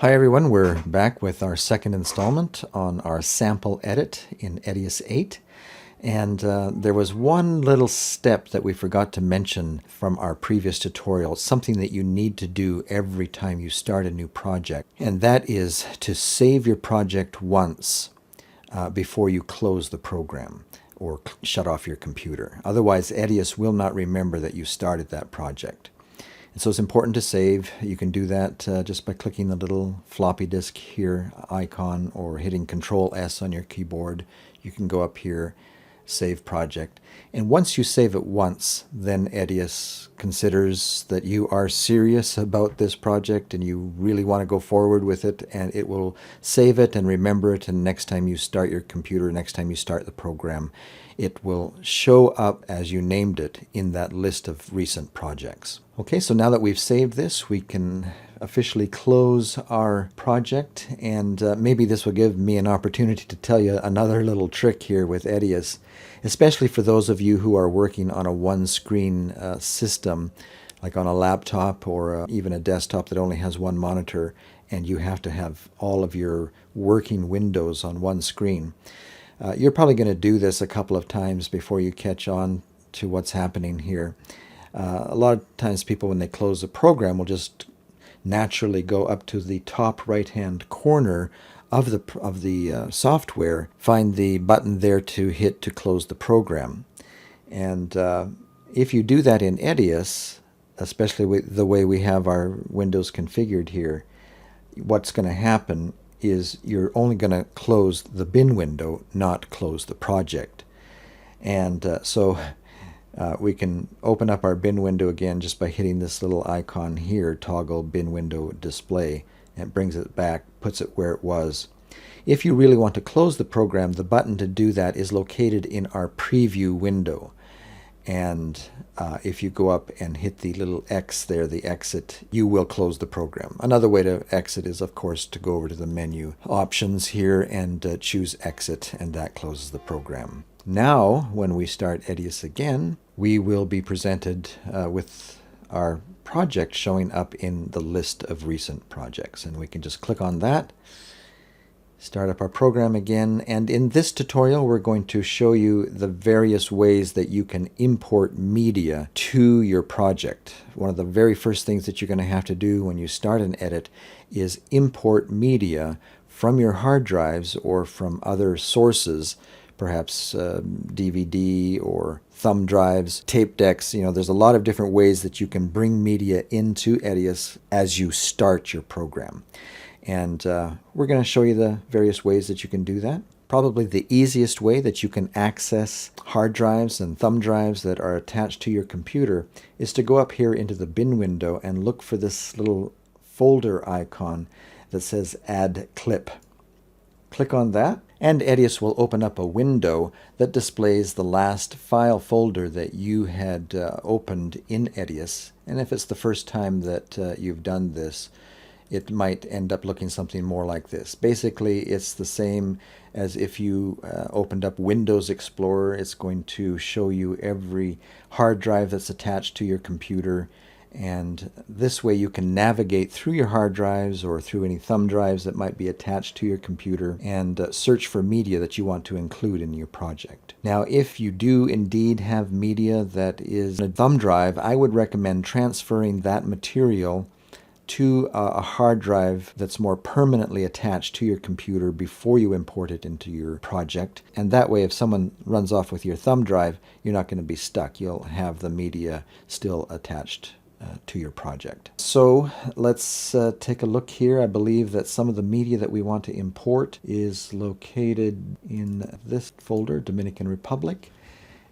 Hi everyone, we're back with our second installment on our sample edit in Edius 8. And there was one little step that we forgot to mention from our previous tutorial, something that you need to do every time you start a new project. And that is to save your project once before you close the program or shut off your computer. Otherwise, Edius will not remember that you started that project. And so it's important to save. You can do that just by clicking the little floppy disk here icon or hitting Control S on your keyboard. You can go up here, Save Project. And once you save it once, then Edius considers that you are serious about this project and you really want to go forward with it, and it will save it and remember it, and next time you start your computer, next time you start the program, it will show up as you named it in that list of recent projects. Okay, so now that we've saved this, we can officially close our project, and maybe this will give me an opportunity to tell you another little trick here with Edius, especially for those of you who are working on a one-screen system, like on a laptop or even a desktop that only has one monitor, and you have to have all of your working windows on one screen. You're probably going to do this a couple of times before you catch on to what's happening here. A lot of times people, when they close the program, will just naturally go up to the top right-hand corner of the software, find the button there to hit to close the program. And if you do that in Edius, especially with the way we have our windows configured here, what's going to happen is you're only going to close the bin window, not close the project. And so we can open up our bin window again just by hitting this little icon here, Toggle Bin Window Display, and it brings it back, puts it where it was. If you really want to close the program, the button to do that is located in our preview window. And if you go up and hit the little X there, the exit, you will close the program. Another way to exit is, of course, to go over to the menu options here and choose exit, and that closes the program. Now, when we start Edius again, we will be presented with our project showing up in the list of recent projects. And we can just click on that, start up our program again, and in this tutorial we're going to show you the various ways that you can import media to your project. One of the very first things that you're going to have to do when you start an edit is import media from your hard drives or from other sources, perhaps DVD or thumb drives, tape decks. There's a lot of different ways that you can bring media into Edius as you start your program. And we're going to show you the various ways that you can do that. Probably the easiest way that you can access hard drives and thumb drives that are attached to your computer is to go up here into the bin window and look for this little folder icon that says Add Clip. Click on that, and Edius will open up a window that displays the last file folder that you had opened in Edius. And if it's the first time that you've done this, it might end up looking something more like this. Basically, it's the same as if you opened up Windows Explorer. It's going to show you every hard drive that's attached to your computer, and this way you can navigate through your hard drives or through any thumb drives that might be attached to your computer and search for media that you want to include in your project. Now, if you do indeed have media that is a thumb drive, I would recommend transferring that material to a hard drive that's more permanently attached to your computer before you import it into your project. And that way, if someone runs off with your thumb drive, you're not going to be stuck. You'll have the media still attached to your project. So let's take a look here. I believe that some of the media that we want to import is located in this folder, Dominican Republic.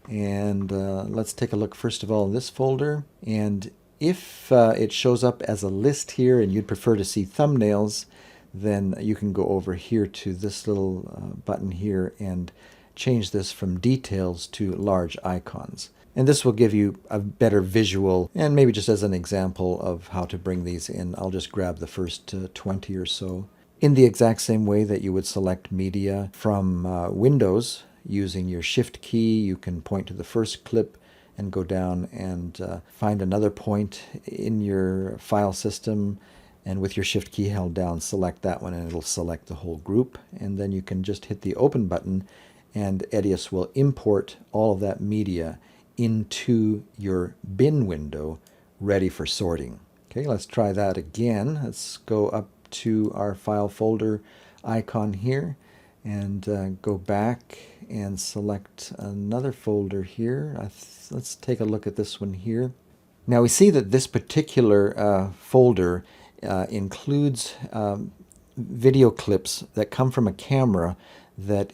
And let's take a look first of all in this folder. And if it shows up as a list here and you'd prefer to see thumbnails, then you can go over here to this little button here and change this from details to large icons. And this will give you a better visual, and maybe just as an example of how to bring these in, I'll just grab the first 20 or so. In the exact same way that you would select media from Windows, using your Shift key, you can point to the first clip and go down and find another point in your file system And with your Shift key held down, select that one and it'll select the whole group. And then you can just hit the Open button and Edius will import all of that media into your bin window ready for sorting. Okay, let's try that again. Let's go up to our file folder icon here and go back and select another folder here. Let's take a look at this one here. Now we see that this particular folder includes video clips that come from a camera that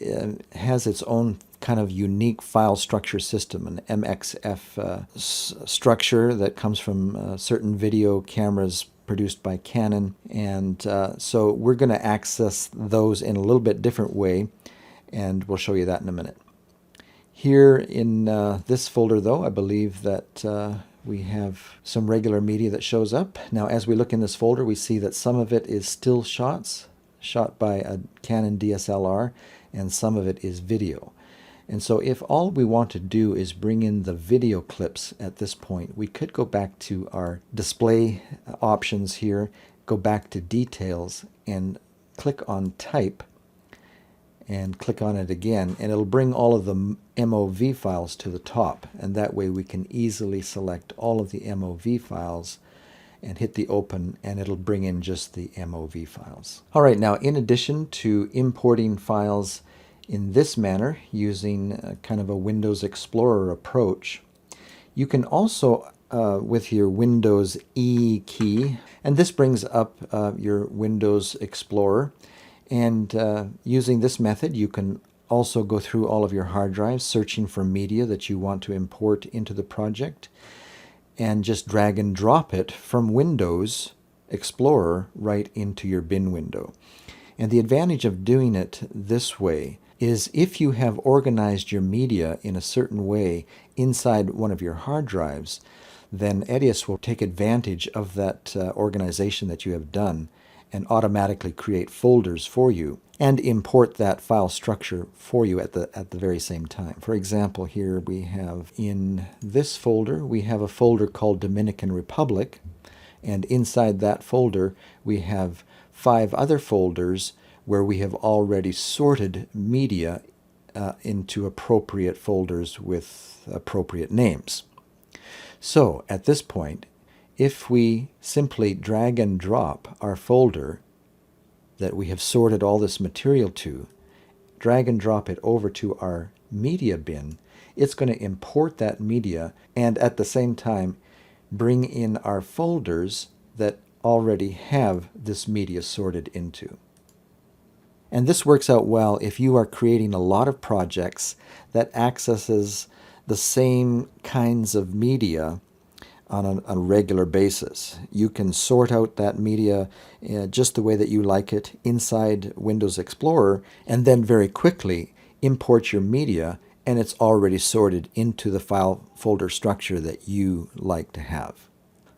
has its own kind of unique file structure system, an MXF structure that comes from certain video cameras produced by Canon. And so we're going to access those in a little bit different way, and we'll show you that in a minute. Here in this folder, though, I believe that we have some regular media that shows up. Now, as we look in this folder, we see that some of it is still shots, shot by a Canon DSLR, and some of it is video. And so if all we want to do is bring in the video clips at this point, we could go back to our display options here, go back to details, and click on type, and click on it again, and it'll bring all of the MOV files to the top, and that way we can easily select all of the MOV files and hit the open, and it'll bring in just the MOV files. All right, now in addition to importing files in this manner using kind of a Windows Explorer approach, you can also with your Windows E key, and this brings up your Windows Explorer. And using this method, you can also go through all of your hard drives, searching for media that you want to import into the project, and just drag and drop it from Windows Explorer right into your bin window. And the advantage of doing it this way is if you have organized your media in a certain way inside one of your hard drives, then Edius will take advantage of that organization that you have done and automatically create folders for you and import that file structure for you at the very same time. For example, here we have in this folder, we have a folder called Dominican Republic, and inside that folder we have 5 other folders where we have already sorted media into appropriate folders with appropriate names. So at this point, if we simply drag and drop our folder that we have sorted all this material to, drag and drop it over to our media bin, it's going to import that media and at the same time bring in our folders that already have this media sorted into. And this works out well if you are creating a lot of projects that accesses the same kinds of media on a regular basis. You can sort out that media just the way that you like it inside Windows Explorer, and then very quickly import your media, and it's already sorted into the file folder structure that you like to have.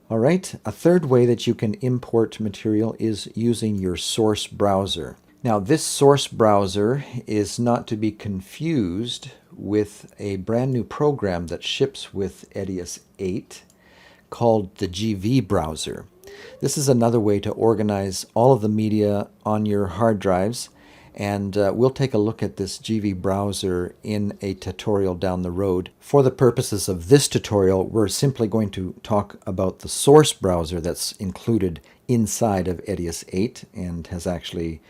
All right, a third way that you can import material is using your source browser. Now, this source browser is not to be confused with a brand new program that ships with Edius 8 called the GV browser. This is another way to organize all of the media on your hard drives, and we'll take a look at this GV browser in a tutorial down the road. For the purposes of this tutorial, we're simply going to talk about the source browser that's included inside of Edius 8 and has actually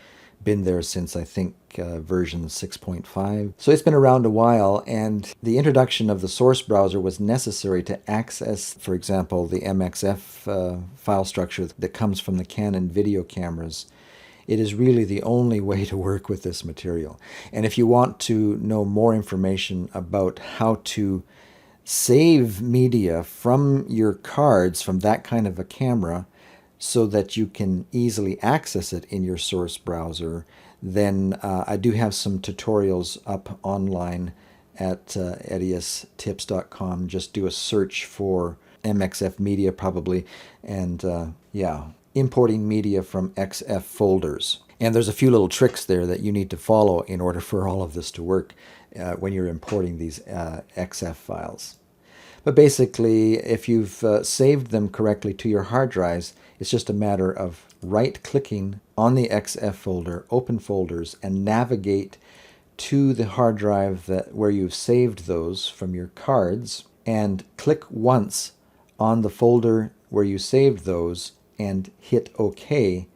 been there since I think version 6.5. So it's been around a while, and the introduction of the source browser was necessary to access, for example, the MXF file structure that comes from the Canon video cameras. It is really the only way to work with this material. And if you want to know more information about how to save media from your cards from that kind of a camera, so that you can easily access it in your source browser, then I do have some tutorials up online at ediustips.com. Just do a search for MXF media probably, and yeah, importing media from XF folders. And there's a few little tricks there that you need to follow in order for all of this to work when you're importing these XF files. But basically, if you've saved them correctly to your hard drives, it's just a matter of right-clicking on the XF folder, open folders, and navigate to the hard drive where you've saved those from your cards, and click once on the folder where you saved those and hit OK,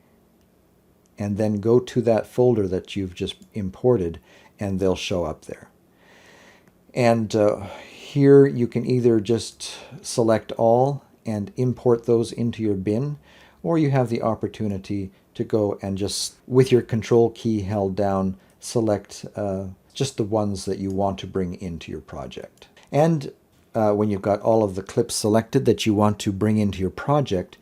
and then go to that folder that you've just imported, and they'll show up there. And here you can either just select all and import those into your bin, or you have the opportunity to go and just, with your control key held down, select just the ones that you want to bring into your project. And when you've got all of the clips selected that you want to bring into your project,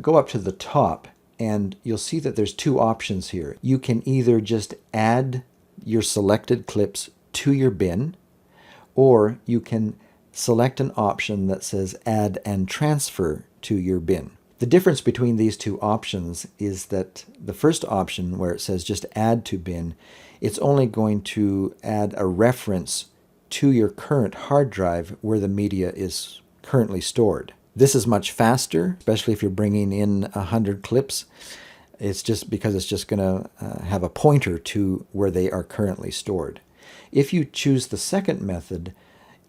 go up to the top and you'll see that there's two options here. You can either just add your selected clips to your bin, or you can select an option that says add and transfer to your bin. The difference between these two options is that the first option, where it says just add to bin, it's only going to add a reference to your current hard drive where the media is currently stored. This is much faster, especially if you're bringing in 100 clips. It's just because it's just going to have a pointer to where they are currently stored. If you choose the second method,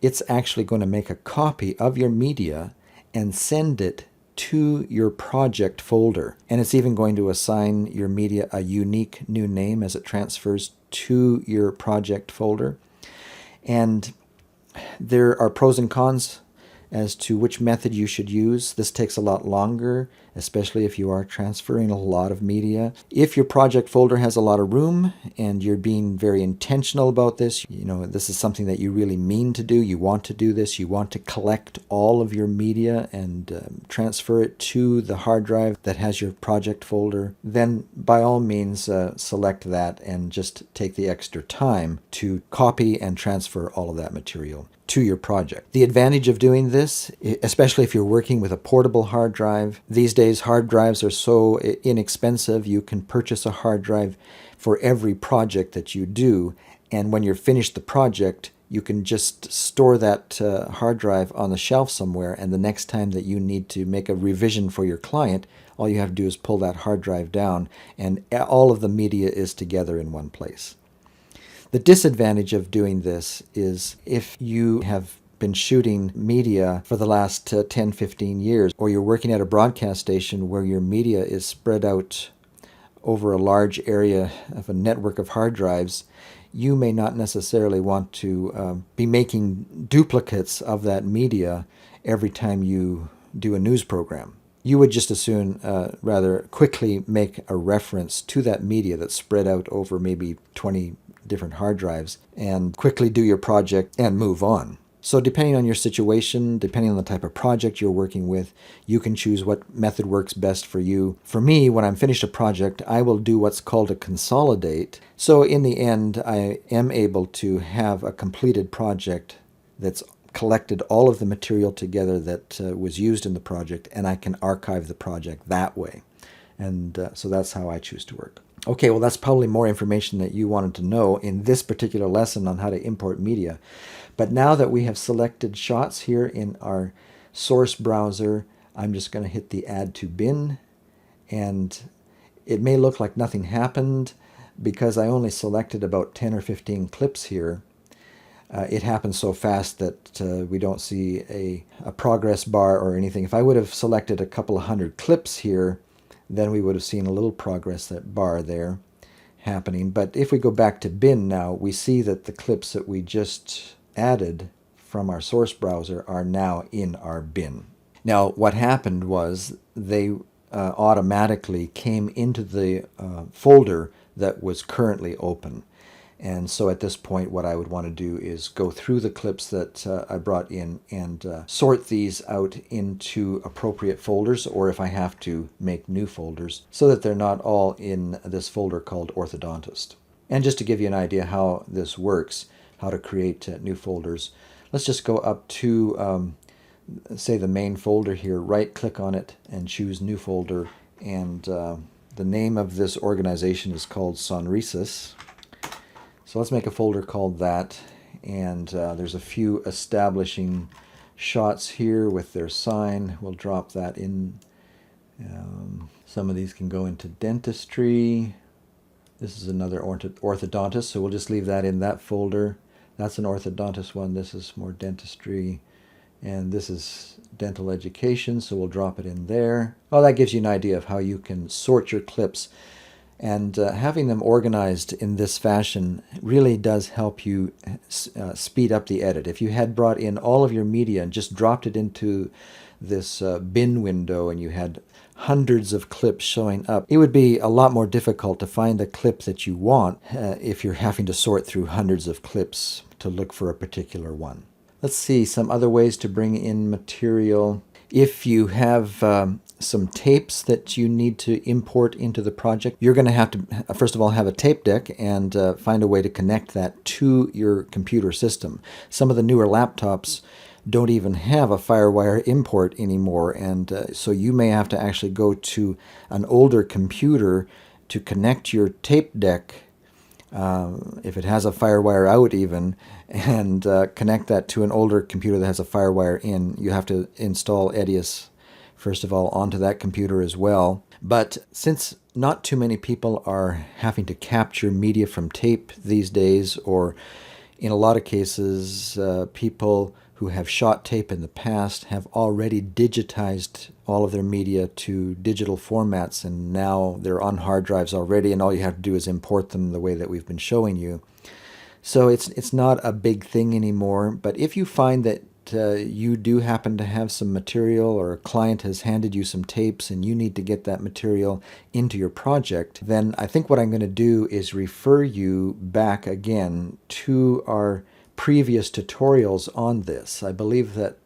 it's actually going to make a copy of your media and send it to your project folder. And it's even going to assign your media a unique new name as it transfers to your project folder. And there are pros and cons as to which method you should use. This takes a lot longer, especially if you are transferring a lot of media. If your project folder has a lot of room and you're being very intentional about this, this is something that you really mean to do, you want to do this, you want to collect all of your media and transfer it to the hard drive that has your project folder, then by all means select that and just take the extra time to copy and transfer all of that material to your project. The advantage of doing this, especially if you're working with a portable hard drive, these days hard drives are so inexpensive, you can purchase a hard drive for every project that you do, and when you're finished the project, you can just store that hard drive on the shelf somewhere, and the next time that you need to make a revision for your client, all you have to do is pull that hard drive down, and all of the media is together in one place. The disadvantage of doing this is if you have been shooting media for the last 10, 15 years, or you're working at a broadcast station where your media is spread out over a large area of a network of hard drives, you may not necessarily want to be making duplicates of that media every time you do a news program. You would just as soon rather quickly make a reference to that media that's spread out over maybe 20 different hard drives and quickly do your project and move on. So depending on your situation, depending on the type of project you're working with, you can choose what method works best for you. For me, when I'm finished a project, I will do what's called a consolidate. So in the end, I am able to have a completed project that's collected all of the material together that was used in the project, and I can archive the project that way. And so that's how I choose to work. Okay, well, that's probably more information that you wanted to know in this particular lesson on how to import media. But now that we have selected shots here in our source browser, I'm just going to hit the Add to Bin. And it may look like nothing happened because I only selected about 10 or 15 clips here. It happens so fast that we don't see a progress bar or anything. If I would have selected a couple of hundred clips here, then we would have seen a little progress, that bar there happening. But if we go back to bin now, we see that the clips that we just added from our source browser are now in our bin. Now, what happened was they automatically came into the folder that was currently open. And so at this point, what I would want to do is go through the clips that I brought in and sort these out into appropriate folders, or if I have to, make new folders, so that they're not all in this folder called Orthodontist. And just to give you an idea how this works, how to create new folders, let's just go up to, say, the main folder here, right-click on it and choose New Folder. And the name of this organization is called Sonrisis. So let's make a folder called that, and there's a few establishing shots here with their sign. We'll drop that in. Some of these can go into dentistry. This is another orthodontist, so we'll just leave that in that folder. That's an orthodontist one. This is more dentistry. And this is dental education, so we'll drop it in there. Well, that gives you an idea of how you can sort your clips. And having them organized in this fashion really does help you speed up the edit. If you had brought in all of your media and just dropped it into this bin window and you had hundreds of clips showing up, it would be a lot more difficult to find the clip that you want if you're having to sort through hundreds of clips to look for a particular one. Let's see some other ways to bring in material. If you have some tapes that you need to import into the project, you're going to have to, first of all, have a tape deck and find a way to connect that to your computer system. Some of the newer laptops don't even have a FireWire import anymore, and so you may have to actually go to an older computer to connect your tape deck, if it has a FireWire out even, and connect that to an older computer that has a FireWire in. You have to install Edius, first of all, onto that computer as well. But since not too many people are having to capture media from tape these days, or in a lot of cases, people who have shot tape in the past have already digitized all of their media to digital formats, and now they're on hard drives already, and all you have to do is import them the way that we've been showing you. So it's not a big thing anymore. But if you find that you do happen to have some material, or a client has handed you some tapes and you need to get that material into your project, then I think what I'm going to do is refer you back again to our previous tutorials on this. I believe that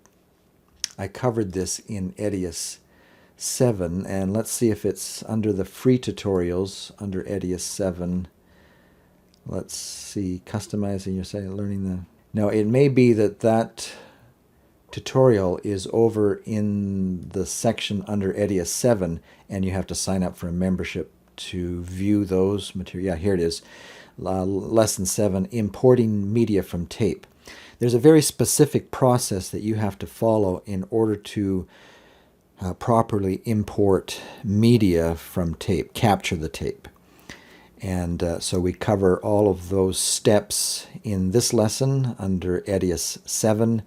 I covered this in Edius 7, and let's see if it's under the free tutorials under Edius 7. Let's see, customizing your site, learning the... Now, it may be that tutorial is over in the section under Edius 7, and you have to sign up for a membership to view those materials. Yeah, here it is. Lesson 7, importing media from tape. There's a very specific process that you have to follow in order to properly import media from tape, capture the tape. And so we cover all of those steps in this lesson under Edius 7.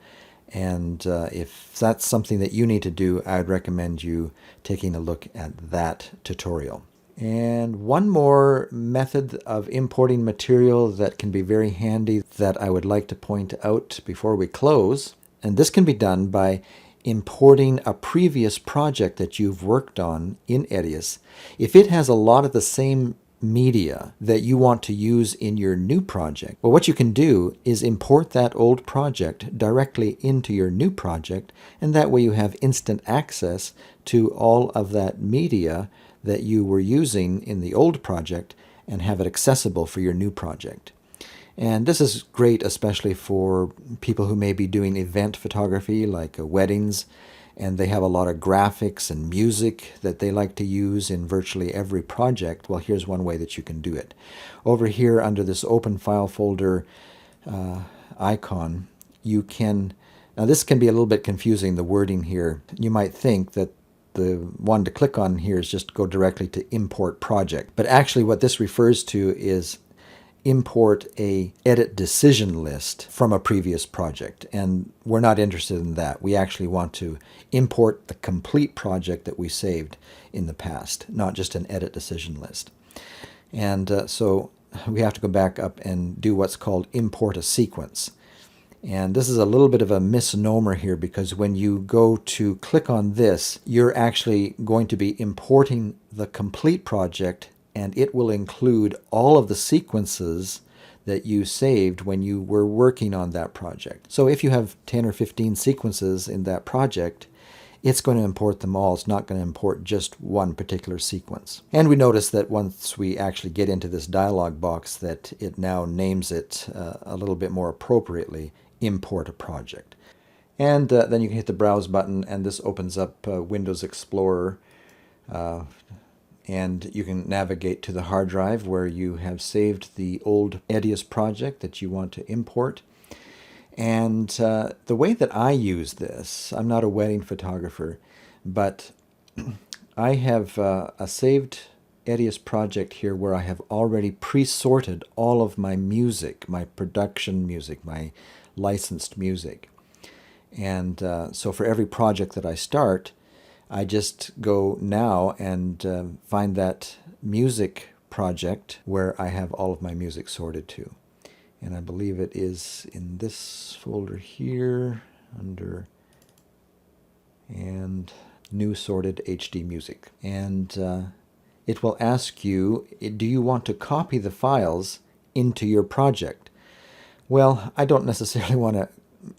And if that's something that you need to do, I'd recommend you taking a look at that tutorial. And one more method of importing material that can be very handy that I would like to point out before we close. And this can be done by importing a previous project that you've worked on in Edius. If it has a lot of the same media that you want to use in your new project, well, what you can do is import that old project directly into your new project, and that way you have instant access to all of that media that you were using in the old project and have it accessible for your new project. And this is great especially for people who may be doing event photography like weddings, and they have a lot of graphics and music that they like to use in virtually every project. Well, here's one way that you can do it. Over here under this open file folder icon, you can, now this can be a little bit confusing, the wording here. You might think that the one to click on here is just go directly to import project. But actually what this refers to is import a edit decision list from a previous project. And we're not interested in that. We actually want to import the complete project that we saved in the past, not just an edit decision list. And so we have to go back up and do what's called import a sequence. And this is a little bit of a misnomer here, because when you go to click on this, you're actually going to be importing the complete project, and it will include all of the sequences that you saved when you were working on that project. So if you have 10 or 15 sequences in that project, it's going to import them all. It's not going to import just one particular sequence. And we notice that once we actually get into this dialog box, that it now names it a little bit more appropriately, import a project. And then you can hit the browse button, and this opens up Windows Explorer, and you can navigate to the hard drive where you have saved the old Edius project that you want to import. And the way that I use this, I'm not a wedding photographer, but I have a saved Edius project here where I have already pre-sorted all of my music, my production music, my licensed music. And so for every project that I start, I just go now and find that music project where I have all of my music sorted to. And I believe it is in this folder here under and new sorted HD music. And it will ask you, do you want to copy the files into your project? Well, I don't necessarily want to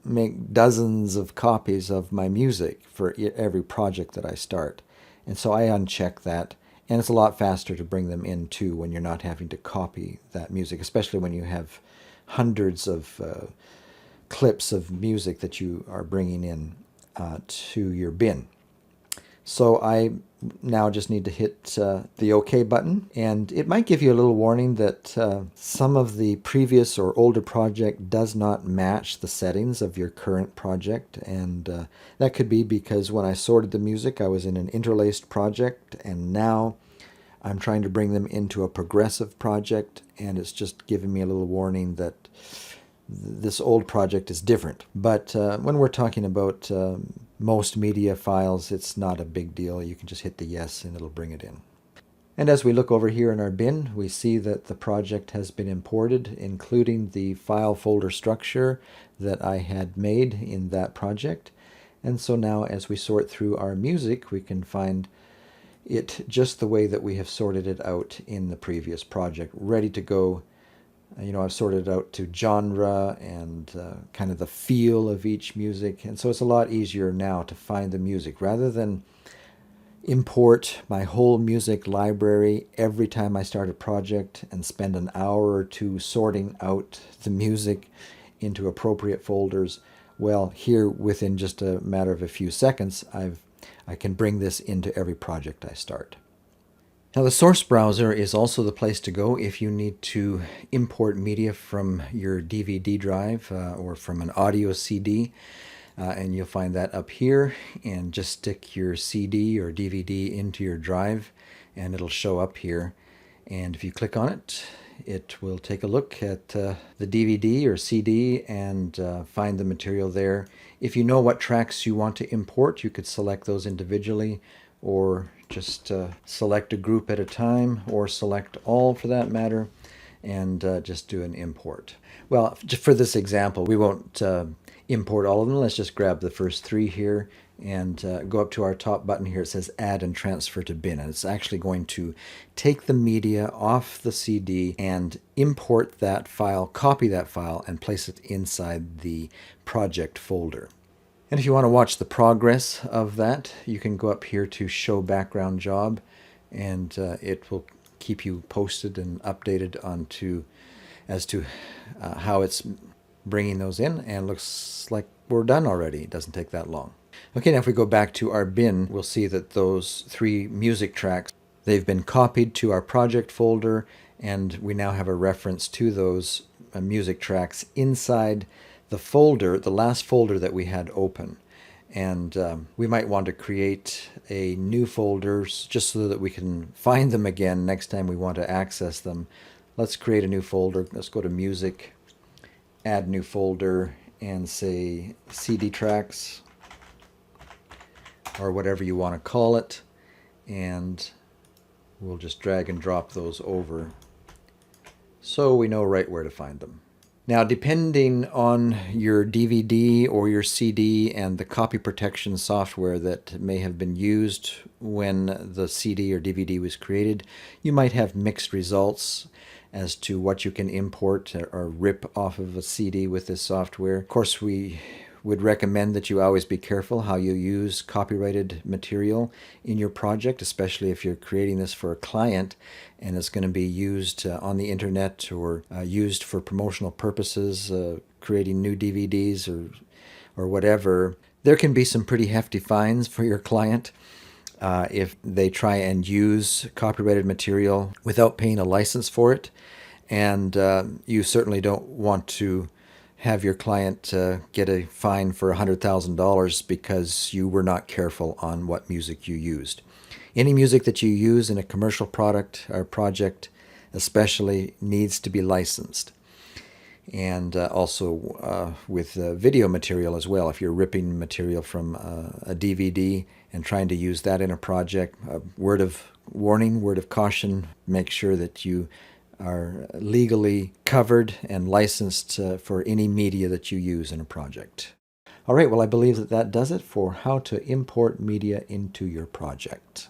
make dozens of copies of my music for every project that I start. And so I uncheck that. And it's a lot faster to bring them in too when you're not having to copy that music, especially when you have hundreds of clips of music that you are bringing in to your bin. So I now just need to hit the OK button, and it might give you a little warning that some of the previous or older project does not match the settings of your current project, and that could be because when I sorted the music I was in an interlaced project, and now I'm trying to bring them into a progressive project, and it's just giving me a little warning that this old project is different. But when we're talking about most media files, it's not a big deal. You can just hit the yes and it'll bring it in. And as we look over here in our bin, we see that the project has been imported, including the file folder structure that I had made in that project. And so now as we sort through our music, we can find it just the way that we have sorted it out in the previous project, ready to go. I've sorted it out to genre and kind of the feel of each music. And so it's a lot easier now to find the music rather than import my whole music library every time I start a project and spend an hour or two sorting out the music into appropriate folders. Well, here within just a matter of a few seconds, I can bring this into every project I start. Now, the Source Browser is also the place to go if you need to import media from your DVD drive or from an audio CD. And you'll find that up here, and just stick your CD or DVD into your drive and it'll show up here. And if you click on it, it will take a look at the DVD or CD and find the material there. If you know what tracks you want to import, you could select those individually, or just select a group at a time, or select all for that matter, and just do an import. Well, just for this example, we won't import all of them. Let's just grab the first three here and go up to our top button here. It says add and transfer to bin, and it's actually going to take the media off the CD and import that file, copy that file, and place it inside the project folder. And if you want to watch the progress of that, you can go up here to show background job, and it will keep you posted and updated as to how it's bringing those in, and looks like we're done already. It doesn't take that long. Okay, now if we go back to our bin, we'll see that those three music tracks, they've been copied to our project folder, and we now have a reference to those music tracks inside the folder, the last folder that we had open. And we might want to create a new folder just so that we can find them again next time we want to access them. Let's create a new folder. Let's go to Music, add new folder, and say CD tracks, or whatever you want to call it. And we'll just drag and drop those over so we know right where to find them. Now, depending on your DVD or your CD and the copy protection software that may have been used when the CD or DVD was created, you might have mixed results as to what you can import or rip off of a CD with this software. Of course, we would recommend that you always be careful how you use copyrighted material in your project, especially if you're creating this for a client and it's going to be used on the internet or used for promotional purposes, creating new DVDs or whatever. There can be some pretty hefty fines for your client if they try and use copyrighted material without paying a license for it. And you certainly don't want to have your client get a fine for $100,000 because you were not careful on what music you used. Any music that you use in a commercial product or project especially needs to be licensed. And also with video material as well. If you're ripping material from a DVD and trying to use that in a project, a word of warning, word of caution, make sure that you are legally covered and licensed for any media that you use in a project. All right, well, I believe that does it for how to import media into your project.